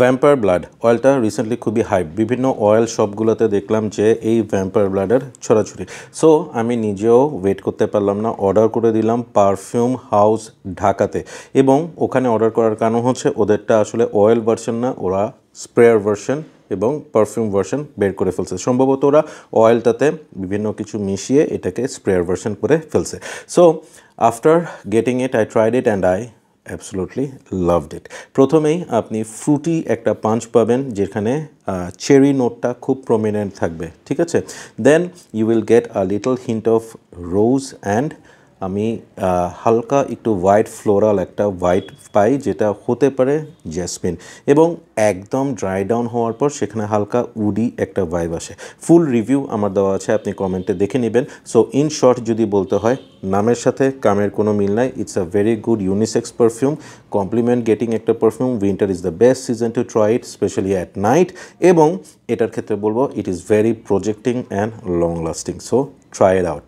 Vampire blood অয়েলটা recently খুবই hype, বিভিন্ন অয়েল শপগুলোতে দেখলাম যে এই ভ্যাম্পায়ার ব্লাডের ছড়াছড়ি। সো আমি নিজেও ওয়েট করতে পারলাম না, অর্ডার করে দিলাম পারফিউম হাউস ঢাকাতে। এবং ওখানে অর্ডার করার কারণ হচ্ছে ওদেরটা আসলে অয়েল ভার্সন না, ওরা স্প্রেয়ার ভার্সন এবং পারফিউম ভার্সন বের করে ফেলছে। সম্ভবত ওরা অয়েলটাতে বিভিন্ন কিছু মিশিয়ে এটাকে স্প্রেয়ার ভার্সন করে ফেলছে। So after getting it I tried it and I absolutely loved it. প্রথমেই আপনি ফ্রুটি একটা পাঞ্চ পাবেন, যেখানে চেরি নোটটা খুব প্রমিনেন্ট থাকবে, ঠিক আছে। Then you will get a little hint of rose and আমি হালকা একটু হোয়াইট ফ্লোরাল একটা হোয়াইট পাই, যেটা হতে পারে জেসমিন। এবং একদম ড্রাই ডাউন হওয়ার পর সেখানে হালকা উডি একটা ভাইব আসে। ফুল রিভিউ আমার দেওয়া আছে, আপনি কমেন্টে দেখে নেবেন। সো ইন শর্ট যদি বলতে হয়, নামের সাথে কামের কোনো মিল নাই। It's a very good unisex perfume, compliment getting একটা perfume. Winter is the best season to try it, especially at night. এবং এটার ক্ষেত্রে বলবো it is very projecting and long lasting. So try it out.